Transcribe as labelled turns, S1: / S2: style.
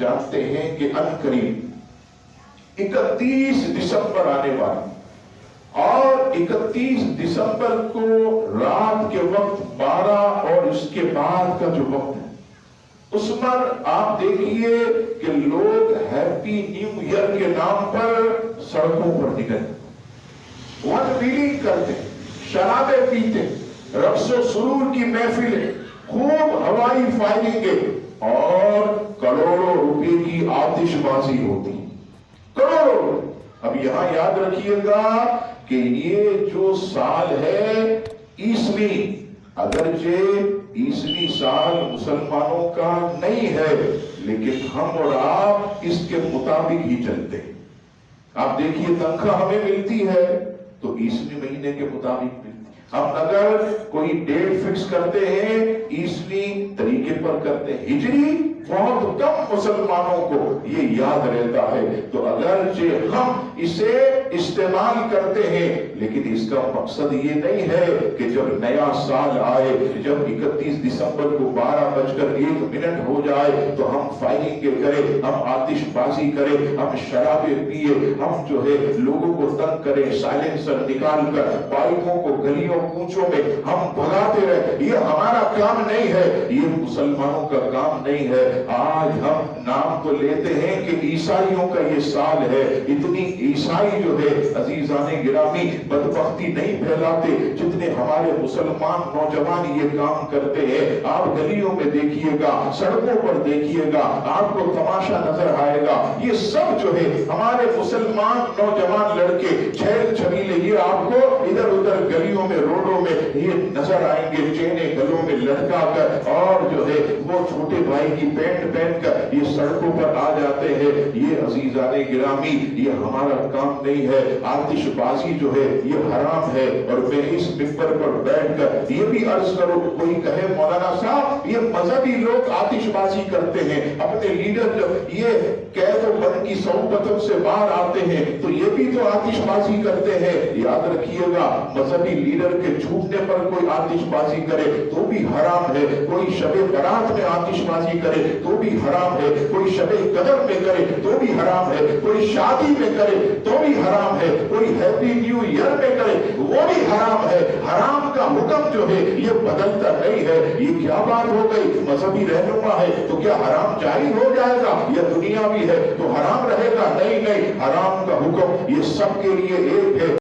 S1: جانتے ہیں کہ عنقریب 31 دسمبر آنے والی، اور 31 دسمبر کو رات کے وقت 12 اور اس کے بعد کا جو وقت ہے، اس پر آپ دیکھیے کہ لوگ ہیپی نیو ایئر کے نام پر سڑکوں پر نکلتے، ویلنگ کرتے، شرابیں پیتے، رقص و سرور کی محفلیں، خوب ہوائی فائرنگیں اور کروڑوں روپے کی آتش بازی ہوتی، کروڑوں۔ اب یہاں یاد رکھیے گا کہ یہ جو سال ہے عیسوی، اگرچہ عیسوی سال مسلمانوں کا نہیں ہے، لیکن ہم اور آپ اس کے مطابق ہی چلتے ہیں۔ آپ دیکھیے تنخواہ ہمیں ملتی ہے تو عیسوی مہینے کے مطابق ملتی ہے۔ ہم اگر کوئی ڈیٹ فکس کرتے ہیں عیسوی طریقے پر کرتے ہیں، ہجری بہت کم مسلمانوں کو یہ یاد رہتا ہے، تو اگرچہ ہم اسے استعمال کرتے ہیں لیکن اس کا مقصد یہ نہیں ہے کہ جب نیا سال آئے، جب 31 دسمبر کو 12:01 ہو جائے تو ہم فائرنگ کریں، ہم آتش بازی کریں، ہم شرابیں پیے، ہم جو ہے لوگوں کو تنگ کریں، سائلنسر نکال کر بائکوں کو گلیوں کوچوں میں ہم بھگاتے رہے۔ یہ ہمارا کام نہیں ہے، یہ مسلمانوں کا کام نہیں ہے۔ آج ہم نام تو لیتے ہیں کہ عیسائیوں کا یہ سال ہے، اتنی عیسائی جو ہے عزیزان گرامی بدبختی نہیں پھیلاتے جتنے ہمارے مسلمان نوجوان یہ کام کرتے ہیں۔ آپ گلیوں میں دیکھیے گا، سڑکوں پر دیکھیے گا، آپ کو تماشا نظر آئے گا، یہ سب جو ہے ہمارے مسلمان نوجوان لڑکے چھیل چھبیلے، یہ آپ کو ادھر ادھر گلیوں میں روڈوں میں یہ نظر آئیں گے، چینے گلوں میں لٹکا کر اور جو ہے وہ چھوٹے بھائی کی پینٹ پہن کر یہ سڑکوں پر آ جاتے ہیں۔ یہ عزیزان گرامی یہ ہمارا کام نہیں ہے۔ آتش بازی جو ہے یہ حرام ہے، اور میں اس ممبر پر بیٹھ کر یہ بھی عرض کروں، کوئی کہے مولانا صاحب یہ مذہبی لوگ آتش بازی کرتے ہیں، اپنے لیڈر جب یہ قید و بند کی صحبتوں سے باہر آتے ہیں تو یہ بھی تو آتش بازی کرتے ہیں۔ یاد رکھیے گا مذہبی لیڈر کے جھوٹنے پر کوئی آتش بازی کرے تو بھی حرام ہے، کوئی شب برات میں آتش بازی کرے تو بھی حرام ہے، کوئی شب قدر میں کرے تو بھی حرام ہے، کوئی شادی میں کرے تو بھی حرام ہے، کوئی ہیپی نیو ایئر میں کرے وہ بھی حرام ہے۔ حرام کا حکم جو ہے یہ بدلتا نہیں ہے۔ یہ کیا بات ہو گئی، مذہبی رہنما ہے تو کیا حرام جاری ہو جائے گا، یا دنیاوی ہے تو حرام رہے گا؟ نہیں نہیں، حرام کا حکم یہ سب کے لیے ایک ہے۔